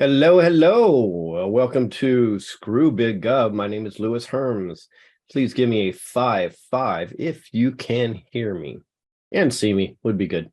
Hello, hello. Welcome to Screw Big Gov. My name is Lewis Herms. Please give me a 5-5 if you can hear me and see me would be good.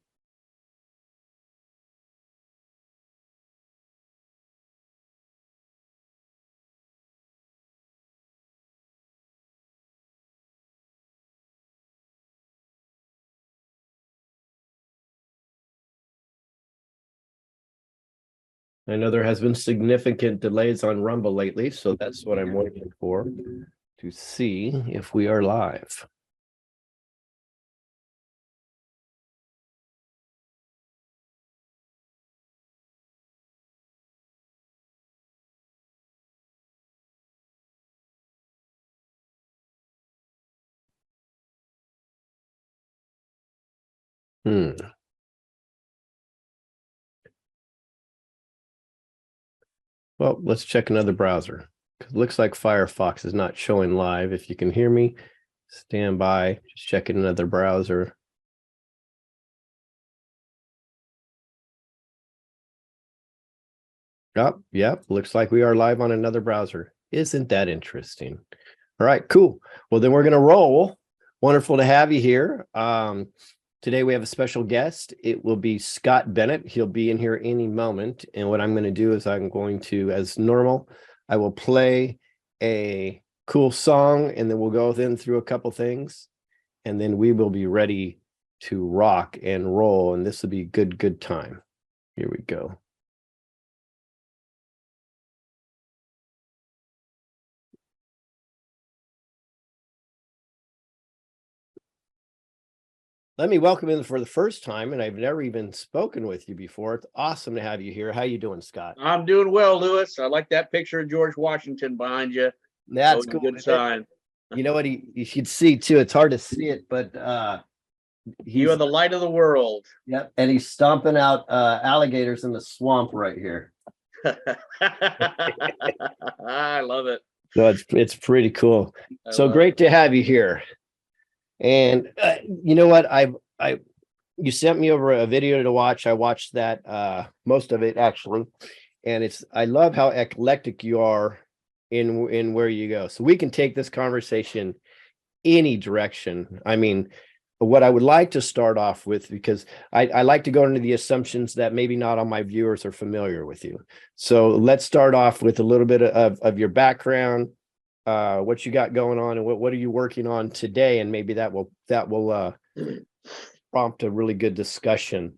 I know there has been significant delays on Rumble lately, so that's what I'm waiting for to see if we are live. Well, let's check another browser. It looks like Firefox is not showing live. If you can hear me, stand by. Just checking another browser. Oh, yep. Looks like we are live on another browser. Isn't that interesting? All right, cool. Well, then we're going to roll. Wonderful to have you here. Today we have a special guest. It will be Scott Bennett. He'll be in here any moment. And what I'm going to do is I'm going to, as normal, I will play a cool song and then we'll go through a couple things. And then we will be ready to rock and roll. And this will be good time. Here we go. Let me welcome in for the first time, and I've never even spoken with you before. It's awesome to have you here. How you doing, Scott? I'm doing well, Lewis. I like that picture of George Washington behind you. That's cool. Good sign. You know what you should see too. It's hard to see it, but you are the light of the world. Yep, and he's stomping out alligators in the swamp right here. I love it. So it's pretty cool. So great to have you here. And you know what? You sent me over a video to watch. I watched that, most of it actually, and I love how eclectic you are in where you go. So we can take this conversation any direction. I mean, what I would like to start off with, because I like to go into the assumptions that maybe not all my viewers are familiar with you. So let's start off with a little bit of your background, what you got going on, and what are you working on today, and maybe that will prompt a really good discussion.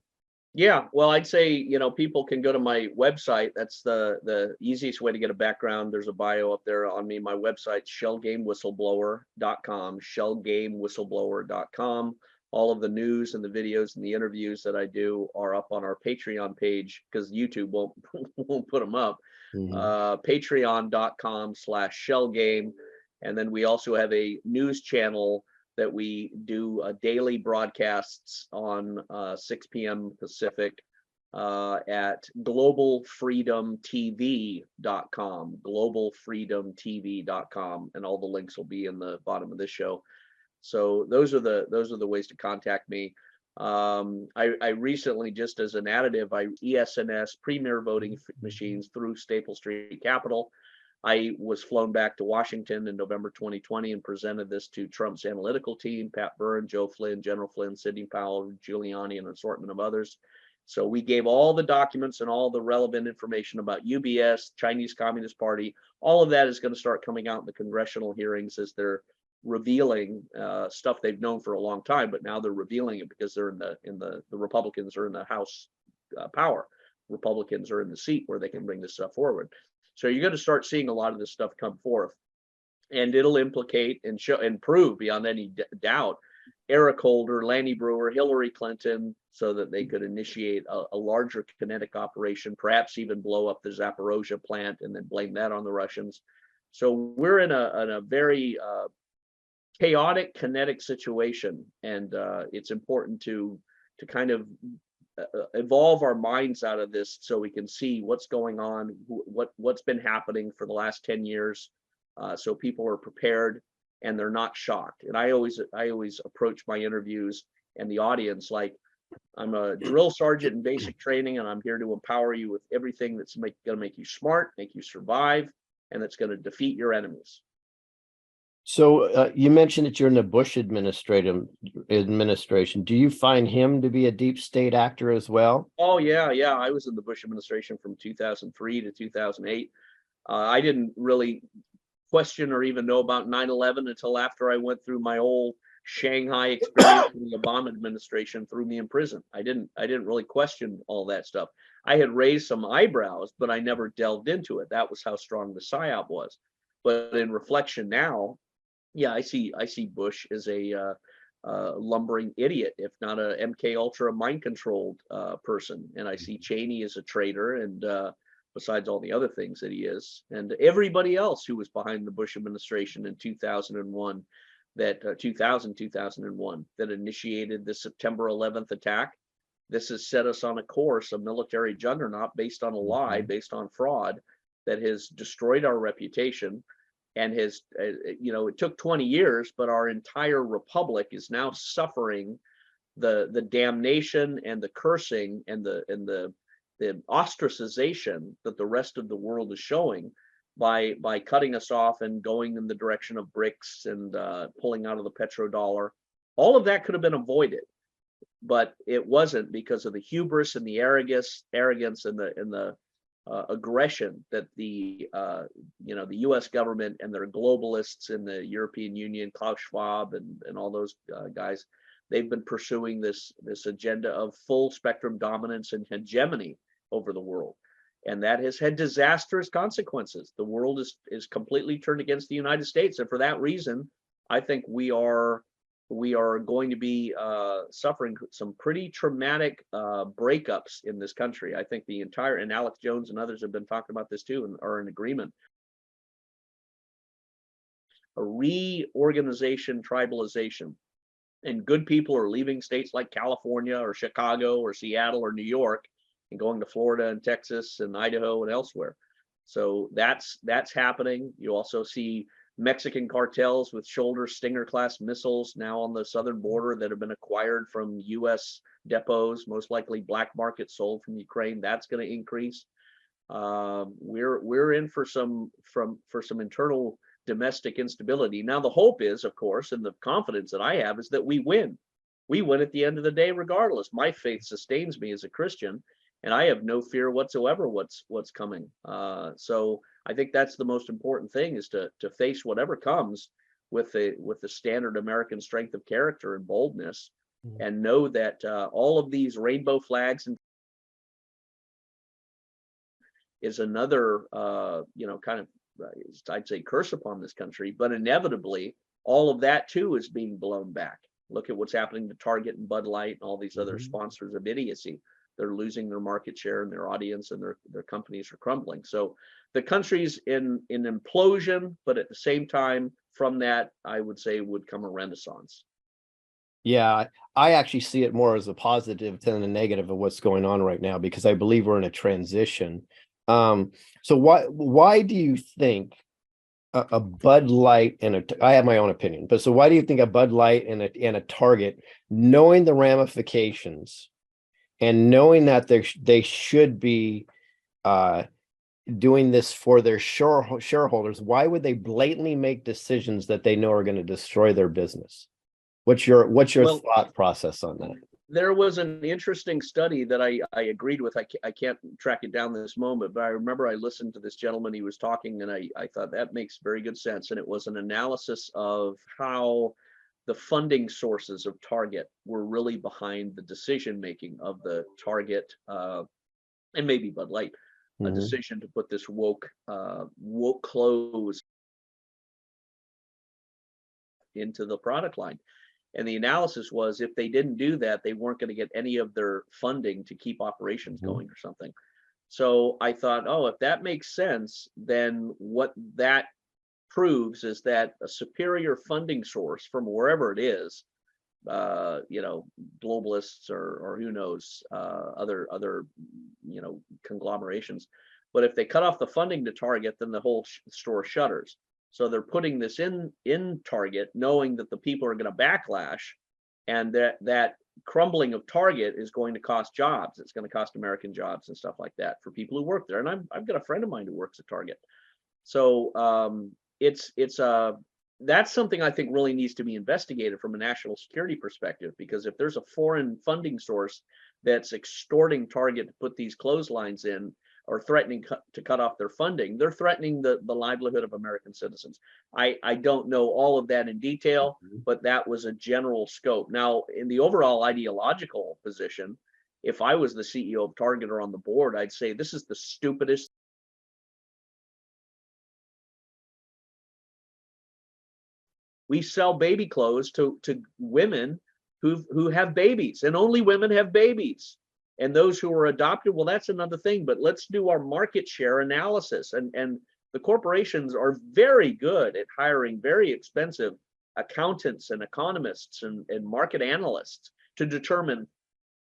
Yeah, well, I'd say, people can go to my website. That's the easiest way to get a background. There's a bio up there on me. My website's shellgamewhistleblower.com, shellgamewhistleblower.com. All of the news and the videos and the interviews that I do are up on our Patreon page because YouTube won't put them up. Patreon.com/shellgame. And then we also have a news channel that we do daily broadcasts on 6 p.m. Pacific at globalfreedomtv.com, globalfreedomtv.com, and all the links will be in the bottom of this show. So those are the ways to contact me. I recently, just as an additive, I ESNS premier voting machines through Staple Street Capital. I was flown back to Washington in November 2020 and presented this to Trump's analytical team, Pat Byrne, Joe Flynn, General Flynn, Sidney Powell, Giuliani, and an assortment of others. So we gave all the documents and all the relevant information about UBS, Chinese Communist Party. All of that is going to start coming out in the congressional hearings as they're revealing stuff they've known for a long time, but now they're revealing it because they're the Republicans are in the House power. Republicans are in the seat where they can bring this stuff forward. So you're going to start seeing a lot of this stuff come forth, and it'll implicate and show and prove beyond any doubt Eric Holder, Lanny Brewer, Hillary Clinton, so that they could initiate a larger kinetic operation, perhaps even blow up the Zaporozhye plant and then blame that on the Russians. So we're in a very chaotic kinetic situation, and it's important to kind of evolve our minds out of this so we can see what's going on, what's been happening for the last 10 years, so people are prepared and they're not shocked. And I always approach my interviews and the audience like, I'm a drill sergeant in basic training, and I'm here to empower you with everything that's going to make you smart, make you survive, and that's going to defeat your enemies. So you mentioned that you're in the Bush administration. Do you find him to be a deep state actor as well? Oh yeah. I was in the Bush administration from 2003 to 2008. I didn't really question or even know about 9/11 until after I went through my old Shanghai experience in the Obama administration, threw me in prison. I didn't really question all that stuff. I had raised some eyebrows, but I never delved into it. That was how strong the Psyop was. But in reflection now, yeah, I see Bush as a lumbering idiot, if not a MK Ultra mind controlled person, and I see Cheney as a traitor, and besides all the other things that he is, and everybody else who was behind the Bush administration in 2001, that 2001, that initiated the September 11th attack. This has set us on a course, a military juggernaut based on a lie, based on fraud, that has destroyed our reputation, and has, it took 20 years, but our entire republic is now suffering the damnation and the cursing and the ostracization that the rest of the world is showing by cutting us off and going in the direction of BRICS and pulling out of the petrodollar. All of that could have been avoided, but it wasn't, because of the hubris and the arrogance and the aggression that the U.S. government and their globalists in the European Union, Klaus Schwab and all those guys, they've been pursuing this agenda of full spectrum dominance and hegemony over the world, and that has had disastrous consequences. The world is completely turned against the United States, and for that reason, I think we are going to be suffering some pretty traumatic breakups in this country. I think the entire, and Alex Jones and others have been talking about this too and are in agreement. A reorganization, tribalization, and good people are leaving states like California or Chicago or Seattle or New York and going to Florida and Texas and Idaho and elsewhere. So that's happening. You also see Mexican cartels with Shoulder Stinger class missiles now on the southern border that have been acquired from U.S. depots, most likely black market sold from Ukraine. That's going to increase. We're in for some internal domestic instability. Now the hope is, of course, and the confidence that I have is that we win. We win at the end of the day, regardless. My faith sustains me as a Christian, and I have no fear whatsoever what's coming. So I think that's the most important thing, is to face whatever comes with the standard American strength of character and boldness, and know that all of these rainbow flags and is another kind of I'd say curse upon this country, but inevitably all of that too is being blown back. Look at what's happening to Target and Bud Light and all these other sponsors of idiocy. They're losing their market share and their audience, and their companies are crumbling. So the country's in implosion, but at the same time, from that, I would say would come a renaissance. Yeah, I actually see it more as a positive than a negative of what's going on right now, because I believe we're in a transition. So why do you think a Bud Light I have my own opinion, but so why do you think a Bud Light and a Target, knowing the ramifications and knowing that they should be doing this for their shareholders, why would they blatantly make decisions that they know are going to destroy their business? What's your thought process on that? There was an interesting study that I agreed with. I can't track it down this moment, but I remember I listened to this gentleman. He was talking, and I thought that makes very good sense. And it was an analysis of how the funding sources of Target were really behind the decision making of the Target and maybe Bud Light, a decision to put this woke clothes into the product line. And the analysis was, if they didn't do that, they weren't going to get any of their funding to keep operations going or something. So I thought, oh, if that makes sense, then what that proves is that a superior funding source from wherever it is, globalists or who knows, other conglomerations. But if they cut off the funding to Target, then the whole store shutters. So they're putting this in Target, knowing that the people are going to backlash, and that crumbling of Target is going to cost jobs. It's going to cost American jobs and stuff like that for people who work there. And I've got a friend of mine who works at Target. So that's something I think really needs to be investigated from a national security perspective, because if there's a foreign funding source that's extorting Target to put these clotheslines in, or threatening to cut off their funding, they're threatening the livelihood of American citizens. I don't know all of that in detail, but that was a general scope. Now, in the overall ideological position, if I was the CEO of Target or on the board, I'd say this is the stupidest. We sell baby clothes to women who have babies, and only women have babies. And those who are adopted, well, that's another thing, but let's do our market share analysis. And the corporations are very good at hiring very expensive accountants and economists and market analysts to determine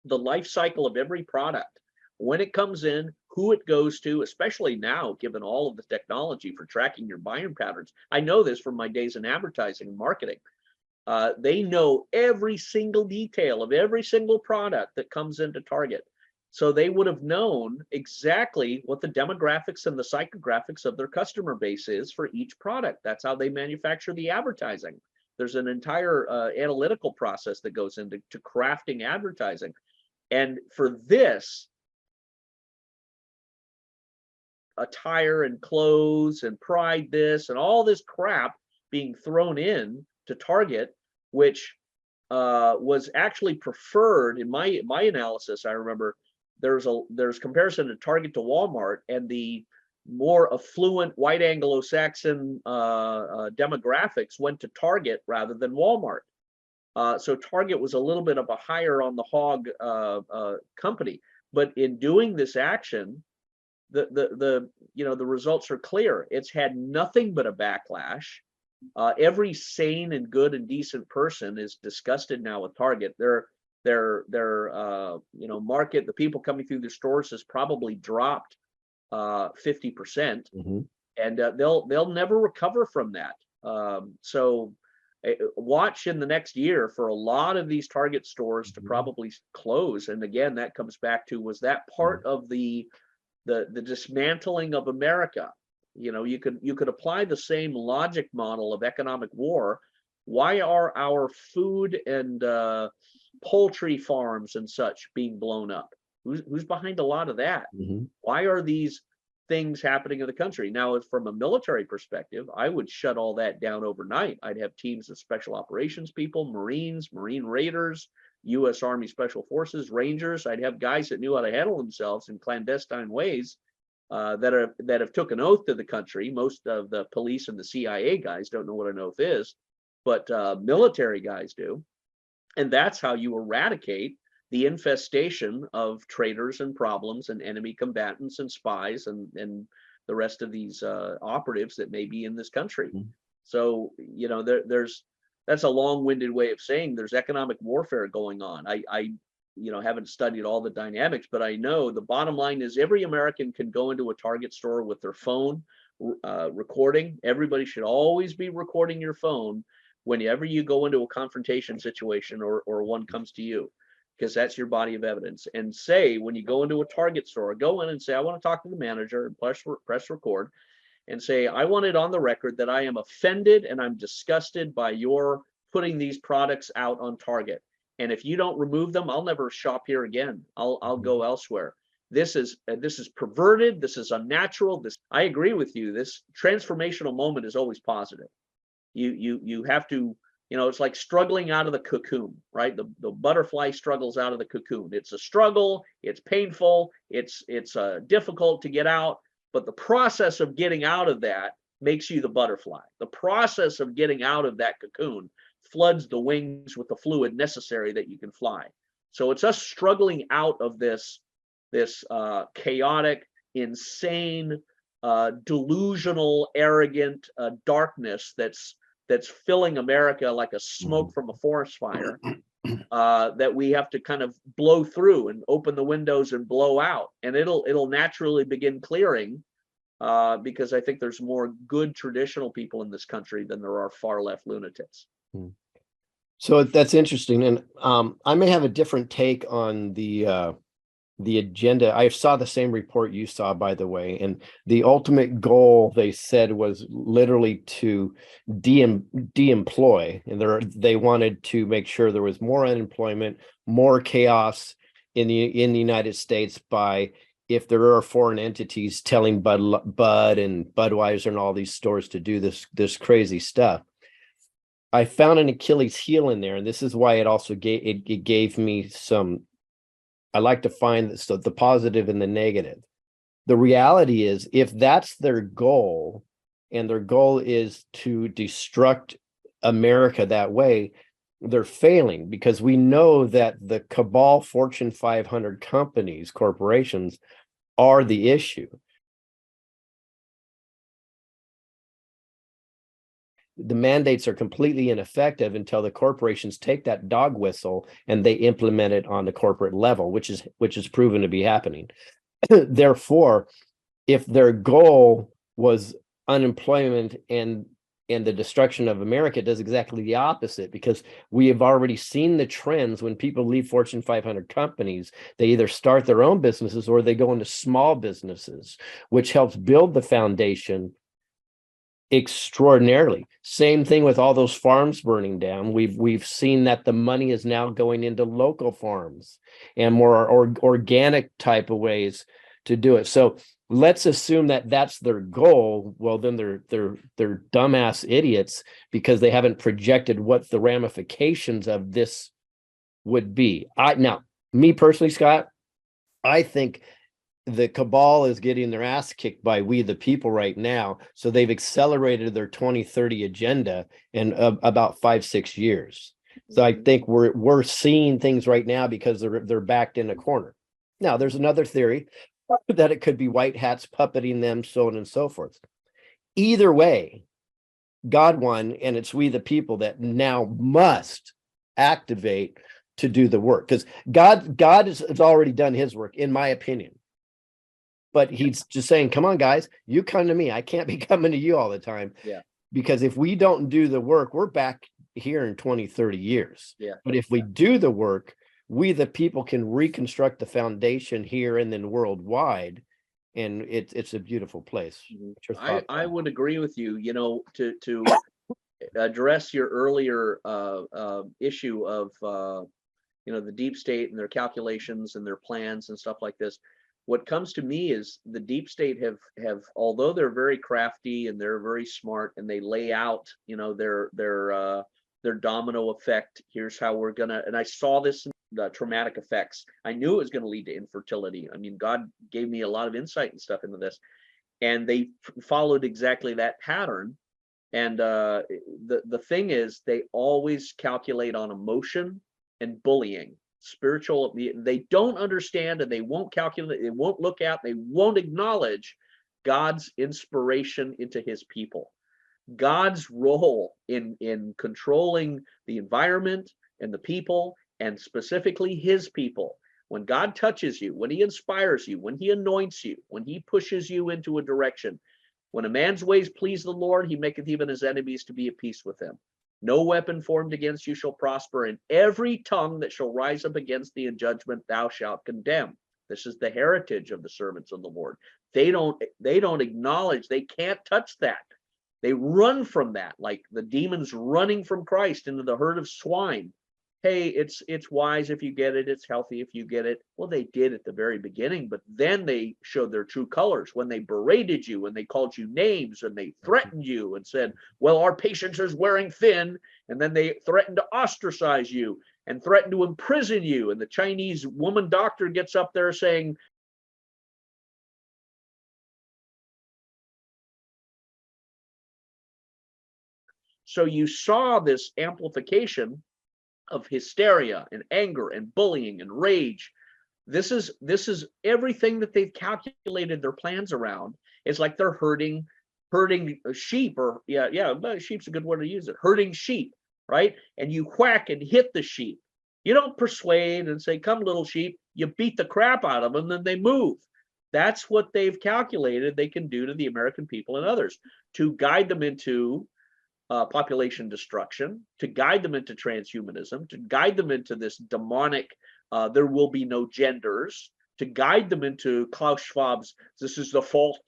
the life cycle of every product, when it comes in, who it goes to, especially now, given all of the technology for tracking your buying patterns. I know this from my days in advertising and marketing. They know every single detail of every single product that comes into Target. So they would have known exactly what the demographics and the psychographics of their customer base is for each product. That's how they manufacture the advertising. There's an entire analytical process that goes into crafting advertising. And for this, attire and clothes and pride this and all this crap being thrown in to Target, which was actually preferred in my analysis. I remember there's comparison to Target to Walmart, and the more affluent white Anglo-Saxon demographics went to Target rather than Walmart. So Target was a little bit of a higher on the hog company, but in doing this action, the results are clear. It's had nothing but a backlash. Every sane and good and decent person is disgusted now with Target. Their market, the people coming through the stores has probably dropped 50%, and they'll never recover from that. So watch in the next year for a lot of these Target stores to probably close. And again, that comes back to, was that part of the dismantling of America? You could apply the same logic model of economic war. Why are our food and poultry farms and such being blown up? Who's behind a lot of that? Why are these things happening in the country? Now, from a military perspective, I would shut all that down overnight. I'd have teams of special operations people, Marines, Marine Raiders, U.S. Army Special Forces, Rangers. I'd have guys that knew how to handle themselves in clandestine ways, that have took an oath to the country. Most of the police and the CIA guys don't know what an oath is, but military guys do. And that's how you eradicate the infestation of traitors and problems and enemy combatants and spies and the rest of these operatives that may be in this country. So, that's a long-winded way of saying there's economic warfare going on. I haven't studied all the dynamics, but I know the bottom line is every American can go into a Target store with their phone recording. Everybody should always be recording your phone whenever you go into a confrontation situation or one comes to you, because that's your body of evidence. And say, when you go into a Target store, go in and say, I want to talk to the manager, and press record, and say, I want it on the record that I am offended and I'm disgusted by your putting these products out on Target. And if you don't remove them, I'll never shop here again. I'll go elsewhere. This is perverted. This is unnatural. I agree with you. This transformational moment is always positive. You have to, it's like struggling out of the cocoon, right? The butterfly struggles out of the cocoon. It's a struggle. It's painful. It's difficult to get out. But the process of getting out of that makes you the butterfly. The process of getting out of that cocoon floods the wings with the fluid necessary that you can fly. So it's us struggling out of this chaotic, insane, delusional, arrogant darkness that's filling America like a smoke from a forest fire, that we have to kind of blow through and open the windows and blow out, and it'll naturally begin clearing, because I think there's more good traditional people in this country than there are far left lunatics. So that's interesting, and I may have a different take on the agenda. I saw the same report you saw, by the way, and the ultimate goal they said was literally to de-employ, and they wanted to make sure there was more unemployment, more chaos in the United States by if there are foreign entities telling Bud and Budweiser and all these stores to do this crazy stuff. I found an Achilles heel in there, and this is why it also gave me some. I like to find the positive and the negative. The reality is, if that's their goal, and their goal is to destruct America that way, they're failing, because we know that the Cabal Fortune 500 companies, corporations, are the issue. The mandates are completely ineffective until the corporations take that dog whistle and they implement it on the corporate level, which is proven to be happening. Therefore, if their goal was unemployment and the destruction of America, it does exactly the opposite, because we have already seen the trends. When people leave Fortune 500 companies, they either start their own businesses or they go into small businesses, which helps build the foundation extraordinarily. Same thing with all those farms burning down. We've seen that the money is now going into local farms and more organic type of ways to do it. So let's assume that that's their goal. Well, then they're dumbass idiots, because they haven't projected what the ramifications of this would be. Now, me personally, Scott, I think the Cabal is getting their ass kicked by we the people right now. So they've accelerated their 2030 agenda in about 5-6 years. So I think we're seeing things right now because they're backed in a corner. Now, there's another theory that it could be white hats puppeting them, so on and so forth. Either way, God won, and it's we the people that now must activate to do the work, because God has already done his work, in my opinion. But he's just saying, come on, guys, you come to me. I can't be coming to you all the time. Yeah. Because if we don't do the work, we're back here in 20-30 years. Yeah. But if we do the work, we the people can reconstruct the foundation here and then worldwide. And it's a beautiful place. I would agree with you. You know, to address your earlier issue of the deep state and their calculations and their plans and stuff like this. What comes to me is the deep state have although they're very crafty and they're very smart, and they lay out their domino effect. Here's how we're gonna, and I saw this in the traumatic effects. I knew it was going to lead to infertility. I mean, God gave me a lot of insight and stuff into this, and they followed exactly that pattern. And the thing is, they always calculate on emotion and bullying. Spiritual, they don't understand, and they won't calculate, they won't look at, they won't acknowledge God's inspiration into his people, God's role in controlling the environment and the people, and specifically his people. When God touches you, when he inspires you, when he anoints you, when he pushes you into a direction, when a man's ways please the Lord, he maketh even his enemies to be at peace with him. No weapon formed against you shall prosper, and every tongue that shall rise up against thee in judgment thou shalt condemn. This is the heritage of the servants of the Lord. They don't acknowledge, they can't touch that. They run from that, like the demons running from Christ into the herd of swine. Hey, it's wise if you get it, it's healthy if you get it. Well, they did at the very beginning, but then they showed their true colors when they berated you, and they called you names, and they threatened you and said, well, our patient is wearing thin, and then they threatened to ostracize you and threatened to imprison you. And the Chinese woman doctor gets up there saying, so you saw this amplification of hysteria and anger and bullying and rage. This is everything that they've calculated their plans around. It's like they're herding sheep, or sheep's a good word to use it. Herding sheep, right? And you whack and hit the sheep. You don't persuade and say, come little sheep. You beat the crap out of them, then they move. That's what they've calculated they can do to the American people and others, to guide them into population destruction, to guide them into transhumanism, to guide them into this demonic, there will be no genders, to guide them into Klaus Schwab's, this is the fourth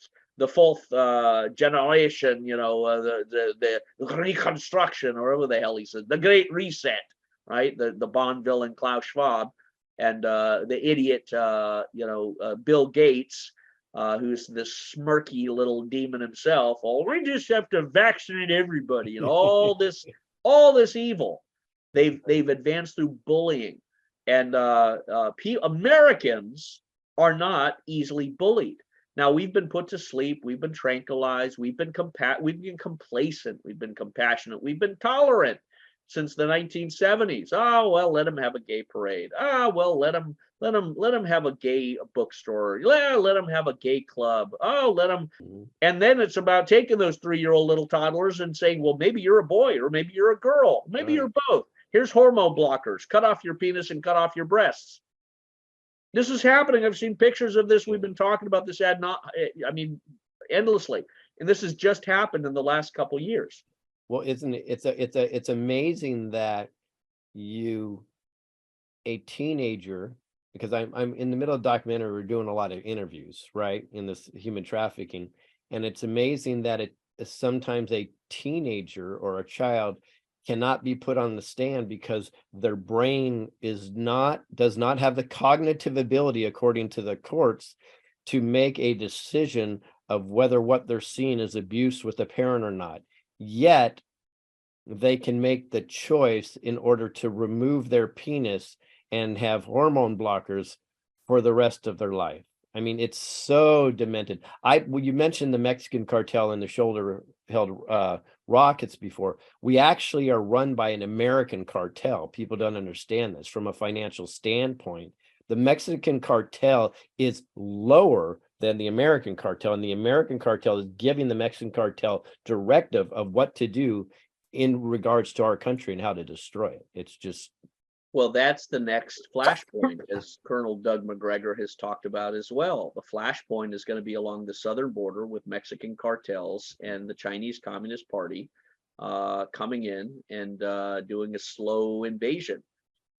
generation, the reconstruction, or whatever the hell he says, the Great Reset, right? The Bond villain Klaus Schwab, and the idiot, Bill Gates, who's this smirky little demon himself. Oh, we just have to vaccinate everybody, and all this evil. They've advanced through bullying, and Americans are not easily bullied. Now, we've been put to sleep, we've been tranquilized, we've been complacent, we've been compassionate, we've been tolerant since the 1970s. Oh, well, let them have a gay parade. Oh, well, let them have a gay bookstore. Yeah, let them have a gay club. Oh, let them. And then it's about taking those 3-year-old little toddlers and saying, well, maybe you're a boy, or maybe you're a girl, maybe you're both. Here's hormone blockers. Cut off your penis and cut off your breasts. This is happening. I've seen pictures of this. We've been talking about this endlessly. And this has just happened in the last couple of years. Well, isn't it? It's amazing that a teenager, because I'm in the middle of the documentary, we're doing a lot of interviews, right, in this human trafficking, and it's amazing that sometimes a teenager or a child cannot be put on the stand because their brain does not have the cognitive ability, according to the courts, to make a decision of whether what they're seeing is abuse with a parent or not. Yet they can make the choice in order to remove their penis and have hormone blockers for the rest of their life. I mean, it's so demented. You mentioned the Mexican cartel and the shoulder-held rockets before. We actually are run by an American cartel. People don't understand this from a financial standpoint. The Mexican cartel is lower than the American cartel, and the American cartel is giving the Mexican cartel directive of what to do in regards to our country and how to destroy it. It's just... Well, that's the next flashpoint, as Colonel Doug McGregor has talked about as well. The flashpoint is going to be along the southern border with Mexican cartels and the Chinese Communist Party coming in and doing a slow invasion.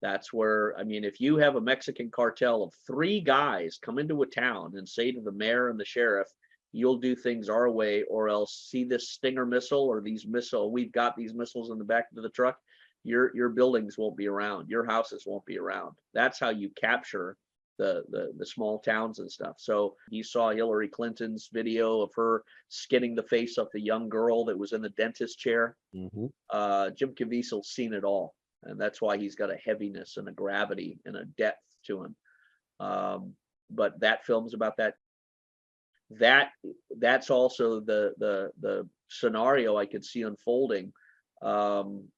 That's where, I mean, if you have a Mexican cartel of 3 guys come into a town and say to the mayor and the sheriff, you'll do things our way, or else see this Stinger missile or we've got these missiles in the back of the truck, your buildings won't be around, your houses won't be around. That's how you capture the small towns and stuff. So you saw Hillary Clinton's video of her skinning the face of the young girl that was in the dentist chair. Mm-hmm. Jim Caviezel's seen it all, and that's why he's got a heaviness and a gravity and a depth to him. But that film's about that. That's also the scenario I could see unfolding.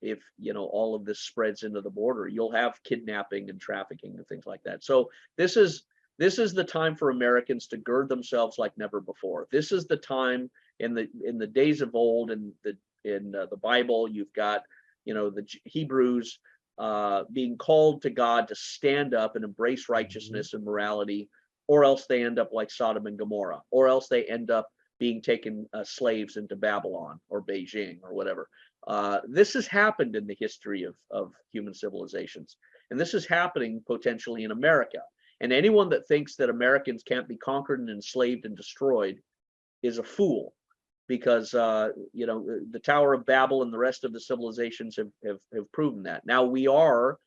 If all of this spreads into the border, you'll have kidnapping and trafficking and things like that. So this is the time for Americans to gird themselves like never before. This is the time in the days of old, in the Bible, you've got the Hebrews being called to God to stand up and embrace righteousness and morality, or else they end up like Sodom and Gomorrah, or else they end up being taken slaves into Babylon or Beijing or whatever. This has happened in the history of human civilizations, and this is happening potentially in America. And anyone that thinks that Americans can't be conquered and enslaved and destroyed is a fool, because the Tower of Babel and the rest of the civilizations have proven that. Now we are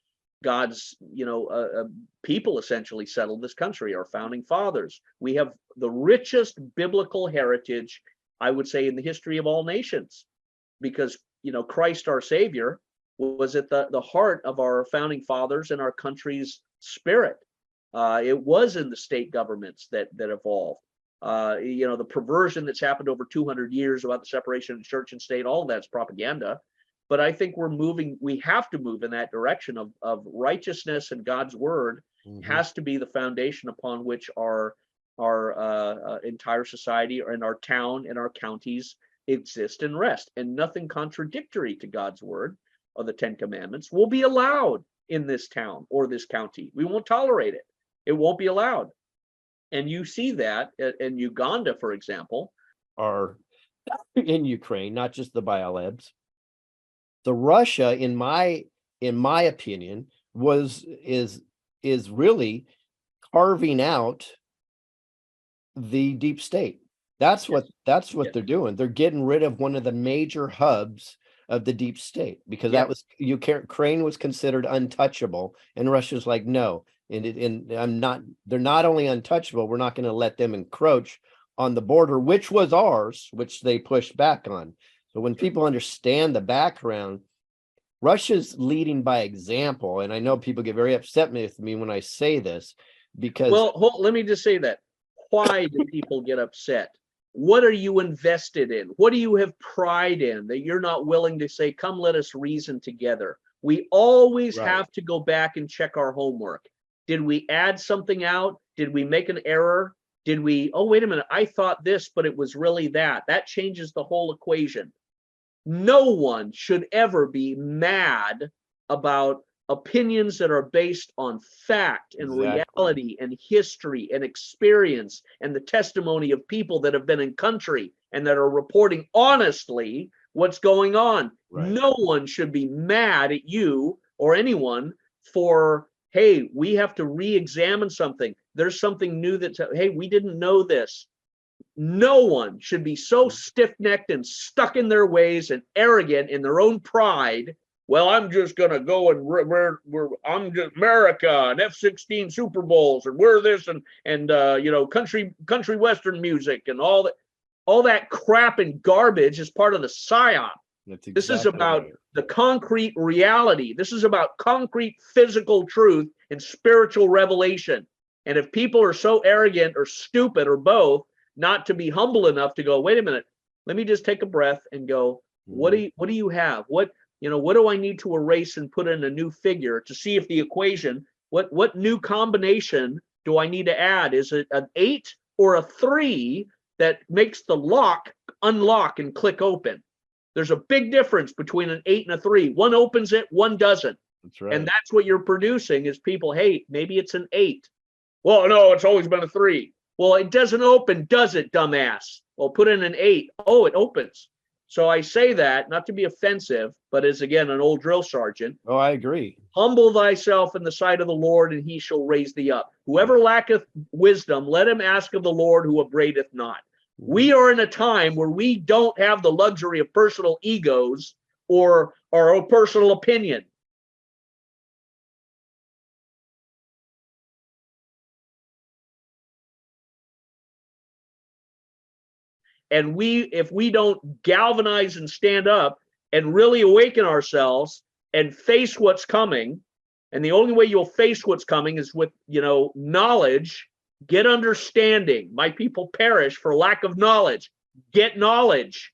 God's people essentially settled this country, our founding fathers. We have the richest biblical heritage, I would say, in the history of all nations, because Christ our Savior was at the heart of our founding fathers and our country's spirit. It was in the state governments that evolved. The perversion that's happened over 200 years about the separation of church and state, all of that's propaganda. But I think we have to move in that direction of righteousness, and God's word has to be the foundation upon which our entire society and our town and our counties exist and rest. And nothing contradictory to God's word or the 10 Commandments will be allowed in this town or this county. We won't tolerate it. It won't be allowed. And you see that in Uganda, for example. Or in Ukraine, not just the biolabs. The Russia, in my opinion, is really carving out the deep state. That's what they're doing. They're getting rid of one of the major hubs of the deep state, because that was Ukraine was considered untouchable, and Russia's like, no, they're not only untouchable, we're not going to let them encroach on the border, which was ours, which they pushed back on. So when people understand the background, Russia's leading by example. And I know people get very upset with me when I say this, because let me just say that. Why do people get upset? What are you invested in? What do you have pride in that you're not willing to say, come, let us reason together? We always have to go back and check our homework. Did we add something out? Did we make an error? Did we, oh, wait a minute, I thought this, but it was really that. That changes the whole equation. No one should ever be mad about opinions that are based on fact and reality and history and experience and the testimony of people that have been in country and that are reporting honestly what's going on. No one should be mad at you or anyone for, hey, we have to re-examine something. There's something new that, hey, we didn't know this. No one should be so stiff-necked and stuck in their ways and arrogant in their own pride. Well, I'm just going to go and I'm just America and F-16 Super Bowls and we're this and you know, country Western music and all that crap and garbage is part of the Psyop. Exactly. This is about the concrete reality. This is about concrete physical truth and spiritual revelation. And if people are so arrogant or stupid or both, not to be humble enough to go, wait a minute, let me just take a breath and go, what do you have? What do I need to erase and put in a new figure to see if the equation, what new combination do I need to add? Is it an 8 or a 3 that makes the lock unlock and click open? There's a big difference between an 8 and a 3. One opens it, one doesn't. That's right. And that's what you're producing is people, hey, maybe it's an 8. Well, no, it's always been a 3. Well, it doesn't open, does it, dumbass? Well, put in an 8. Oh, it opens. So I say that not to be offensive, but as again an old drill sergeant. Oh, I agree. Humble thyself in the sight of the Lord, and he shall raise thee up. Whoever lacketh wisdom, let him ask of the Lord, who upbraideth not. We are in a time where we don't have the luxury of personal egos or our own personal opinion. And if we don't galvanize and stand up and really awaken ourselves and face what's coming, and the only way you'll face what's coming is with, knowledge, get understanding. My people perish for lack of knowledge. Get knowledge,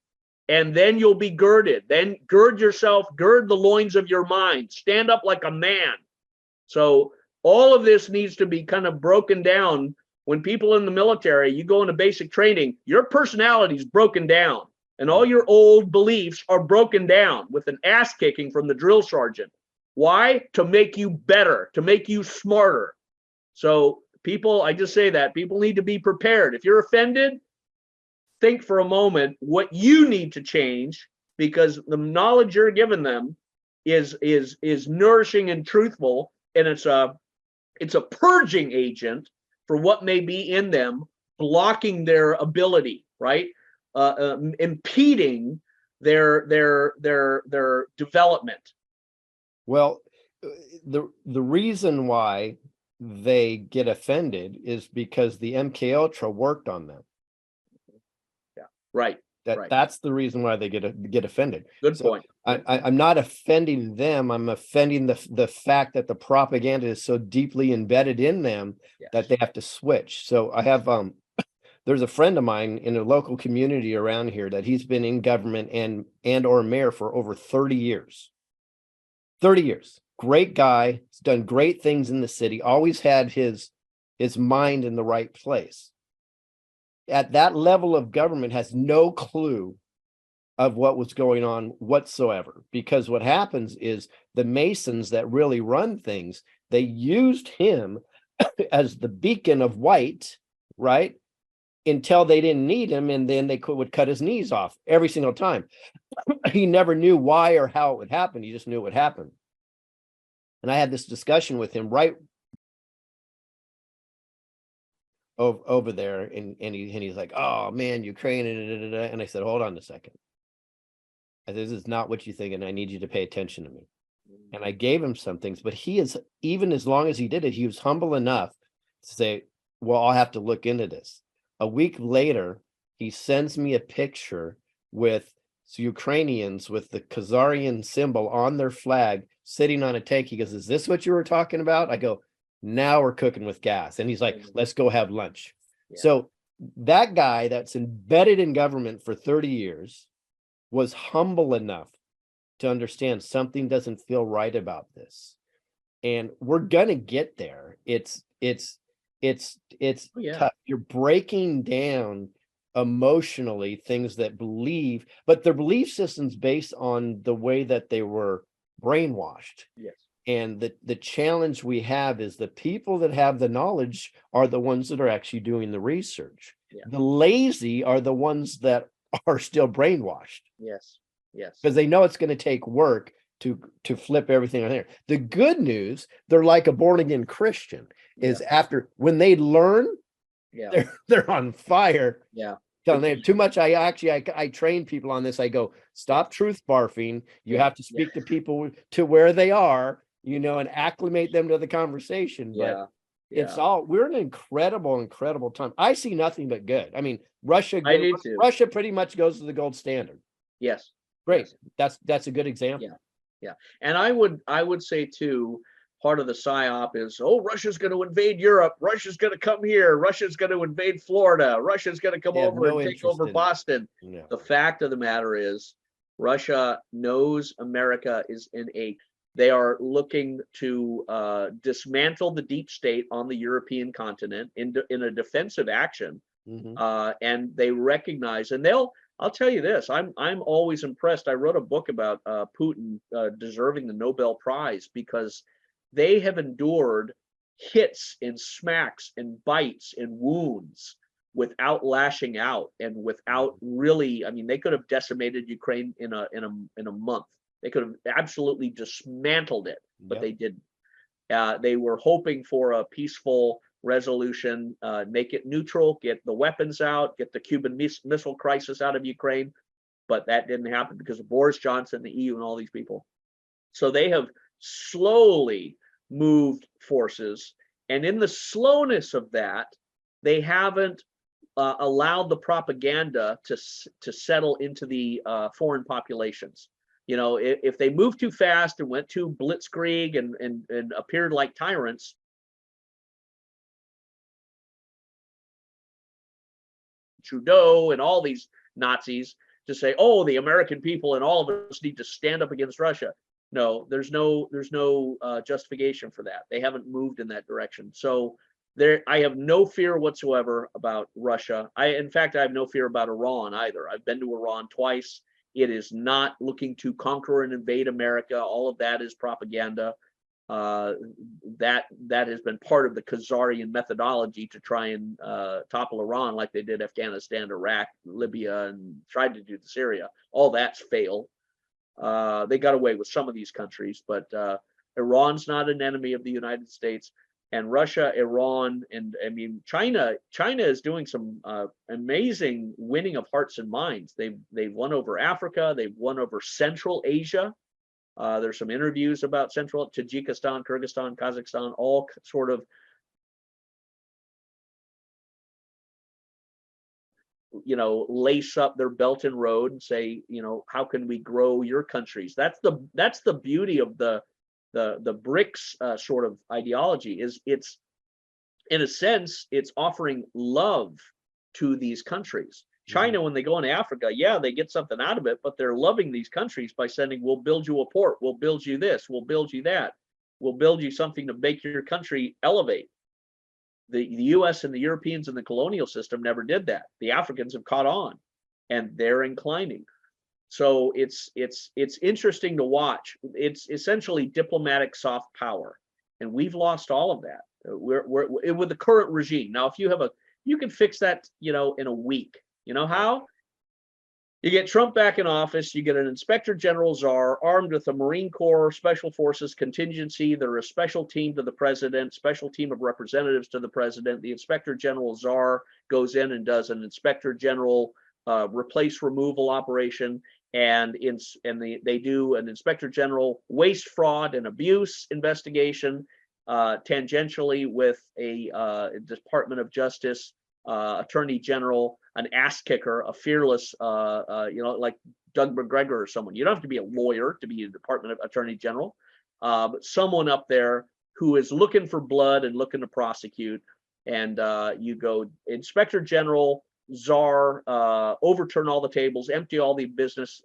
and then you'll be girded. Then gird yourself, gird the loins of your mind, stand up like a man. So all of this needs to be kind of broken down. When people in the military, you go into basic training, your personality is broken down and all your old beliefs are broken down with an ass kicking from the drill sergeant. Why? To make you better, to make you smarter. So people, I just say that people need to be prepared. If you're offended, think for a moment what you need to change, because the knowledge you're giving them is nourishing and truthful, and it's a purging agent for what may be in them, blocking their ability, right? Impeding their development. Well, the reason why they get offended is because the MK Ultra worked on them. Yeah, right. That's the reason why they get offended. Good point. I'm not offending them. I'm offending the fact that the propaganda is so deeply embedded in them that they have to switch. So I have there's a friend of mine in a local community around here that he's been in government and or mayor for over 30 years. 30 years. Great guy. He's done great things in the city. Always had his mind in the right place. At that level of government has no clue of what was going on whatsoever, because what happens is the Masons that really run things, they used him as the beacon of white, right? until they didn't need him, and then they would cut his knees off every single time. He never knew why or how it would happen. He just knew it would happen. And I had this discussion with him right over there, and he's like, "Oh man, Ukraine," and I said, "Hold on a second. This is not what you think, and I need you to pay attention to me." And I gave him some things, but he is, even as long as he did it, he was humble enough to say, "Well, I'll have to look into this." A week later, he sends me a picture with Ukrainians with the Khazarian symbol on their flag sitting on a tank. He goes, "Is this what you were talking about?" I go, "Now we're cooking with gas." And he's like, "Let's go have lunch." Yeah. So that guy that's embedded in government for 30 years was humble enough to understand something doesn't feel right about this. And we're gonna get there. It's tough. You're breaking down emotionally things that believe, but their belief system's based on the way that they were brainwashed. Yes. And the challenge we have is the people that have the knowledge are the ones that are actually doing the research. Yeah. The lazy are the ones that are still brainwashed. Yes. Yes. Because they know it's going to take work to flip everything on there. The good news, they're like a born again Christian, is after when they learn, they're on fire. Yeah. Telling them too much. I train people on this. I go, stop truth barfing. You have to speak to people to where they are, and acclimate them to the conversation. But it's we're in an incredible time. I see nothing but good. I mean, Russia pretty much goes to the gold standard. Yes. Great. Yes. That's a good example. Yeah. And I would say too, part of the psyop is, Russia's going to invade Europe. Russia's going to come here. Russia's going to invade Florida. Russia's going to come over and take over Boston. The fact of the matter is, Russia knows America is they are looking to dismantle the deep state on the European continent in a defensive action. And they recognize, and I'll tell you this, I'm always impressed. I wrote a book about Putin deserving the Nobel Prize because they have endured hits and smacks and bites and wounds without lashing out and without really, I mean, they could have decimated Ukraine in a month. They could have absolutely dismantled it, but they didn't. They were hoping for a peaceful resolution, make it neutral, get the weapons out, get the Cuban Missile Crisis out of Ukraine, but that didn't happen because of Boris Johnson, the EU, and all these people. So they have slowly moved forces, and in the slowness of that, they haven't allowed the propaganda to settle into the foreign populations. If they moved too fast and went too blitzkrieg and appeared like tyrants, Trudeau and all these Nazis to say, the American people and all of us need to stand up against Russia. No, there's no justification for that. They haven't moved in that direction. So I have no fear whatsoever about Russia. In fact, I have no fear about Iran either. I've been to Iran twice. It is not looking to conquer and invade America. All of that is propaganda. That has been part of the Khazarian methodology to try and topple Iran, like they did Afghanistan, Iraq, Libya, and tried to do to Syria. All that's failed. They got away with some of these countries, but Iran's not an enemy of the United States. And Russia, Iran, and I mean China is doing some amazing winning of hearts and minds. They've won over Africa. They've won over Central Asia. There's some interviews about Central Tajikistan, Kyrgyzstan, Kazakhstan, all sort of, lace up their Belt and Road and say, how can we grow your countries? That's the beauty of the BRICS sort of ideology. Is it's, in a sense, it's offering love to these countries. China, when they go into Africa, they get something out of it, but they're loving these countries by saying, we'll build you a port, we'll build you this, we'll build you that, we'll build you something to make your country elevate. The US and the Europeans in the colonial system never did that. The Africans have caught on, and they're inclining. So it's interesting to watch. It's essentially diplomatic soft power, and we've lost all of that. We're with the current regime. Now, if you have You can fix that, in a week. You know how? You get Trump back in office, you get an inspector general czar armed with a Marine Corps Special Forces contingency. They're a special team to the president, special team of representatives to the president. The inspector general czar goes in and does an inspector general replace removal operation. And they do an inspector general waste, fraud, and abuse investigation tangentially with a Department of Justice attorney general, an ass kicker, a fearless, like Doug McGregor or someone. You don't have to be a lawyer to be a Department of Attorney General, but someone up there who is looking for blood and looking to prosecute. And you go inspector general, czar, overturn all the tables, empty all the business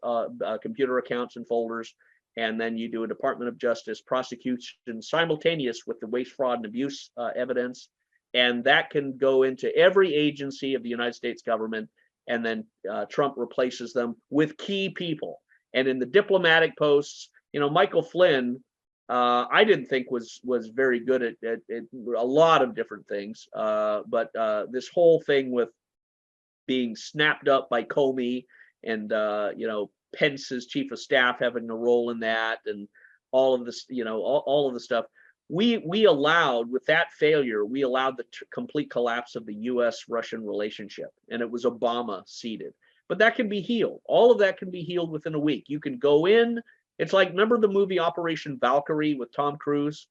computer accounts and folders, and then you do a Department of Justice prosecution simultaneous with the waste, fraud, and abuse evidence. And that can go into every agency of the United States government. And then Trump replaces them with key people. And in the diplomatic posts, Michael Flynn, I didn't think was very good at a lot of different things. But this whole thing with being snapped up by Comey and, Pence's chief of staff having a role in that, and all of this, all of the stuff. We allowed, with that failure, we allowed the complete collapse of the U.S.-Russian relationship, and it was Obama seated. But that can be healed. All of that can be healed within a week. You can go in. It's like, remember the movie Operation Valkyrie with Tom Cruise?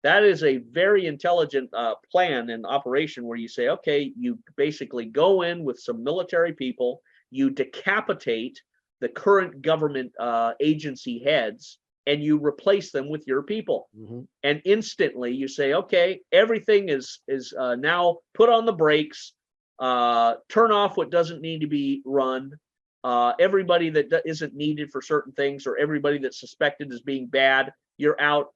That is a very intelligent plan and operation where you say, okay, you basically go in with some military people, you decapitate the current government agency heads, and you replace them with your people. Mm-hmm. And instantly you say, okay, everything is now put on the brakes, turn off what doesn't need to be run. Everybody that isn't needed for certain things, or everybody that's suspected as being bad, you're out,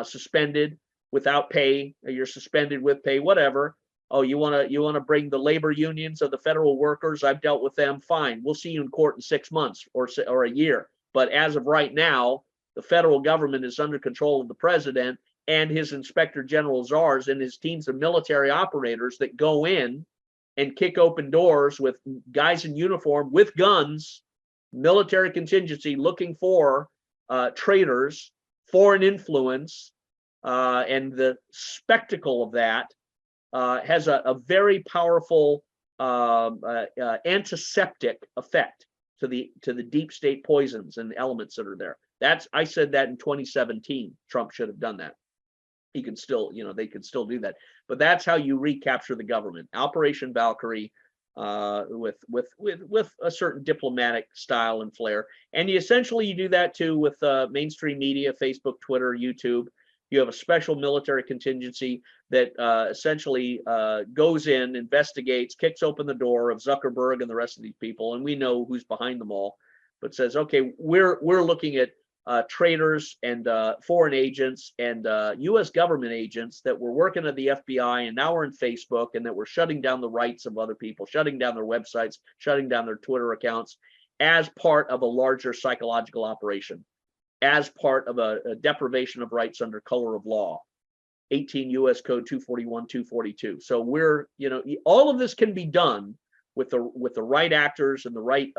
suspended without pay, or you're suspended with pay, whatever. Oh, you want to bring the labor unions of the federal workers? I've dealt with them. Fine. We'll see you in court in 6 months or a year. But as of right now, the federal government is under control of the president and his inspector general czars and his teams of military operators that go in and kick open doors with guys in uniform with guns, military contingency looking for traitors, foreign influence, and the spectacle of that has a very powerful antiseptic effect to the deep state poisons and elements that are there. I said that in 2017. Trump should have done that. He can still, they can still do that. But that's how you recapture the government. Operation Valkyrie, with a certain diplomatic style and flair. And you do that too with mainstream media, Facebook, Twitter, YouTube. You have a special military contingency that essentially goes in, investigates, kicks open the door of Zuckerberg and the rest of these people, and we know who's behind them all. But says, okay, we're looking at traitors and foreign agents and U.S. government agents that were working at the FBI and now are in Facebook, and that were shutting down the rights of other people, shutting down their websites, shutting down their Twitter accounts as part of a larger psychological operation, as part of a deprivation of rights under color of law, 18 U.S. Code 241, 242. So we're, all of this can be done with the right actors and the right,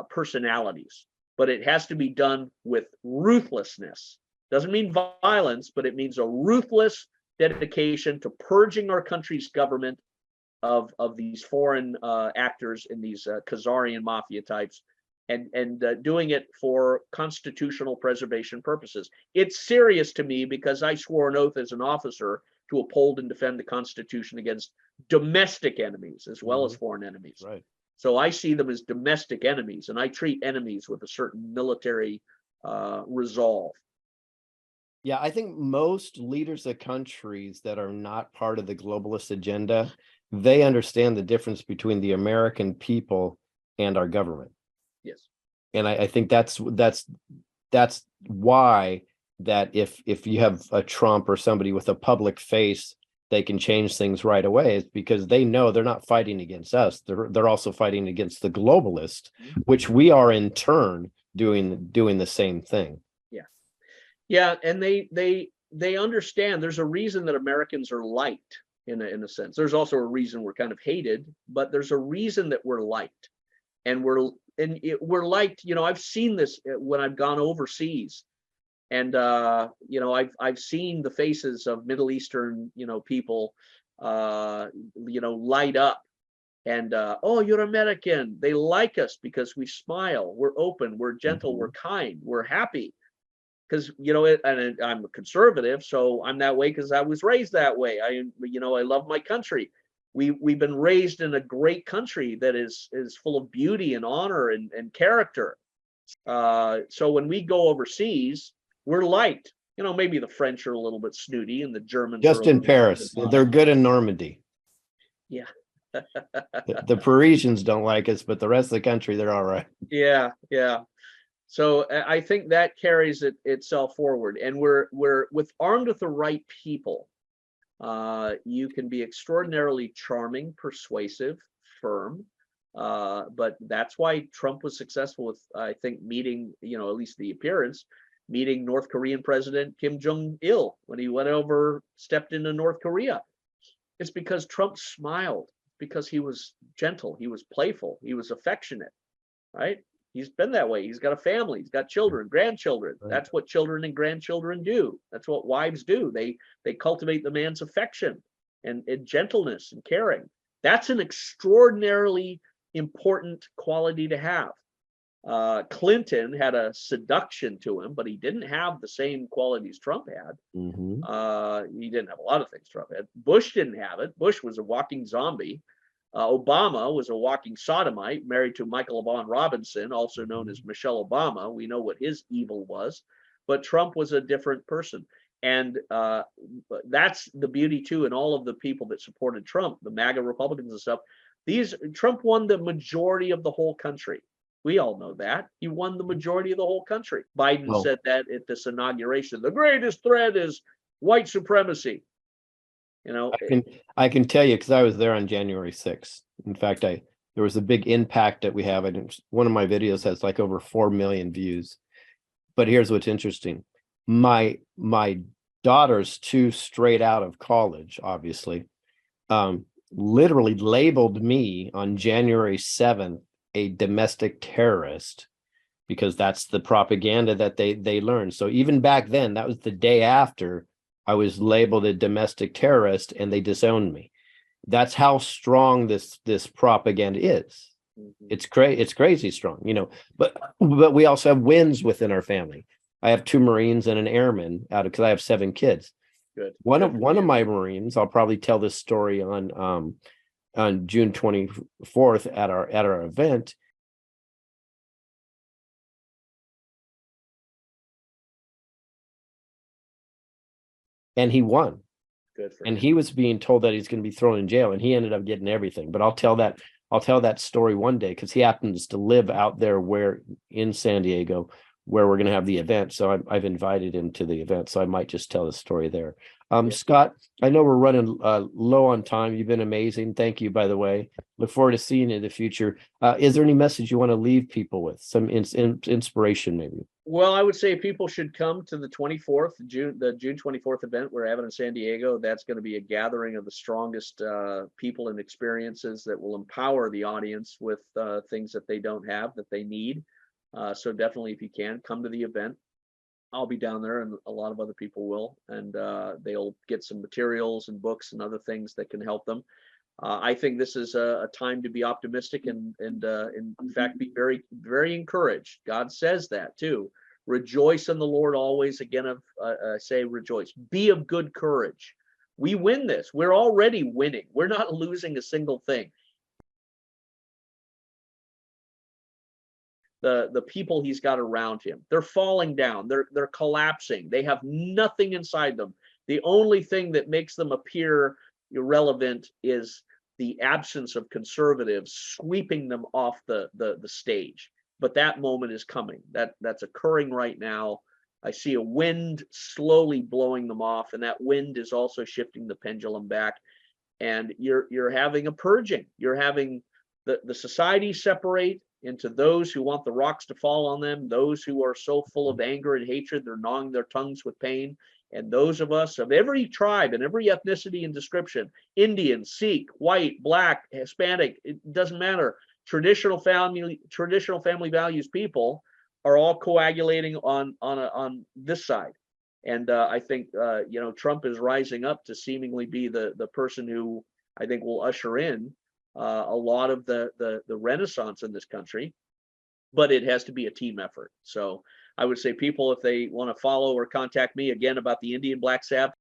personalities. But it has to be done with ruthlessness. Doesn't mean violence, but it means a ruthless dedication to purging our country's government of these foreign actors and these Khazarian mafia types, and doing it for constitutional preservation purposes. It's serious to me because I swore an oath as an officer to uphold and defend the Constitution against domestic enemies as well as foreign enemies. Right. So I see them as domestic enemies, and I treat enemies with a certain military resolve. Yeah, I think most leaders of countries that are not part of the globalist agenda, they understand the difference between the American people and our government. Yes. And I think that's why that if you have a Trump or somebody with a public face, they can change things right away, is because they know they're not fighting against us. They're also fighting against the globalist, which we are in turn doing the same thing. Yeah. Yeah. And they understand there's a reason that Americans are liked in a sense. There's also a reason we're kind of hated, but there's a reason that we're liked. And we're liked, I've seen this when I've gone overseas. And I've seen the faces of Middle Eastern, people light up. And oh, you're American. They like us because we smile, we're open, we're gentle, we're kind, we're happy. Because and I'm a conservative, so I'm that way because I was raised that way. I love my country. We've been raised in a great country that is full of beauty and honor and character. So when we go overseas, we're liked. Maybe the French are a little bit snooty and the Germans Just in Paris. They're good in Normandy. Yeah. The Parisians don't like us, but the rest of the country, they're all right. Yeah. So I think that carries itself forward, and we're armed with the right people. You can be extraordinarily charming, persuasive, firm, but that's why Trump was successful with, I think, meeting, at least the appearance, meeting North Korean President Kim Jong-il when he stepped into North Korea. It's because Trump smiled, because he was gentle, he was playful, he was affectionate, right? He's been that way. He's got a family. He's got children, grandchildren. Right. That's what children and grandchildren do. That's what wives do. They cultivate the man's affection and gentleness and caring. That's an extraordinarily important quality to have. Clinton had a seduction to him, but he didn't have the same qualities Trump had. He didn't have a lot of things Trump had. Bush didn't have it. Bush was a walking zombie. Obama was a walking sodomite, married to Michael Avon Robinson, also known as Michelle Obama. We know what his evil was, but Trump was a different person. And that's the beauty too, in all of the people that supported Trump, the MAGA Republicans and stuff. Trump won the majority of the whole country. We all know that. He won the majority of the whole country. Biden said that at this inauguration. The greatest threat is white supremacy. I can tell you, because I was there on January 6th. In fact, there was a big impact that we have. And one of my videos has like over 4 million views. But here's what's interesting. My daughters, two straight out of college, obviously, literally labeled me on January 7th a domestic terrorist, because that's the propaganda that they learned. So even back then, that was the day after I was labeled a domestic terrorist, and they disowned me. That's how strong this propaganda is. It's crazy strong, but we also have wins within our family. I have 2 Marines and an airman because I have 7 kids. Good. One of my Marines, I'll probably tell this story on June 24th at our event. And he won. Good for and him. he was being told that he's going to be thrown in jail, and he ended up getting everything. But I'll tell that story one day, because he happens to live out there in San Diego, where we're going to have the event. So I've invited him to the event. So I might just tell the story there. Yeah. Scott, I know we're running low on time. You've been amazing. Thank you, by the way. Look forward to seeing you in the future. Is there any message you want to leave people with? Some inspiration, maybe? Well, I would say people should come to the 24th, the June 24th event we're having in San Diego. That's going to be a gathering of the strongest people and experiences that will empower the audience with things that they don't have, that they need. So definitely, if you can, come to the event. I'll be down there, and a lot of other people will, and they'll get some materials and books and other things that can help them. I think this is a time to be optimistic and in fact be very, very encouraged. God says that too. Rejoice in the Lord always. Again, I say rejoice. Be of good courage. We win this. We're already winning. We're not losing a single thing. The people he's got around him, they're falling down. They're collapsing. They have nothing inside them. The only thing that makes them appear irrelevant is the absence of conservatives sweeping them off the stage. But that moment is coming. That's occurring right now. I see a wind slowly blowing them off, and that wind is also shifting the pendulum back. And you're having a purging. You're having the society separate into those who want the rocks to fall on them, those who are so full of anger and hatred they're gnawing their tongues with pain, And those of us of every tribe and every ethnicity and description, Indian, Sikh, white, black, Hispanic, it doesn't matter. Traditional family values people are all coagulating on this side. And I think Trump is rising up to seemingly be the person who I think will usher in a lot of the renaissance in this country. But it has to be a team effort. So I would say people, if they want to follow or contact me again about the Indian Black Sabbath,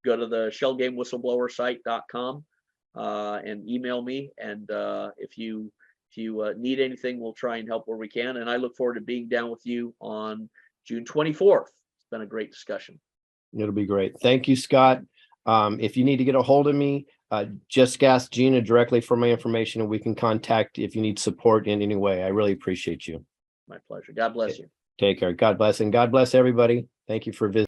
go to the shellgamewhistleblowersite.com and email me. And if you need anything, we'll try and help where we can. And I look forward to being down with you on June 24th. It's been a great discussion. It'll be great. Thank you, Scott. If you need to get a hold of me, just ask Gina directly for my information, and we can contact if you need support in any way. I really appreciate you. My pleasure. God bless you. Take care. God bless, and God bless everybody. Thank you for visiting.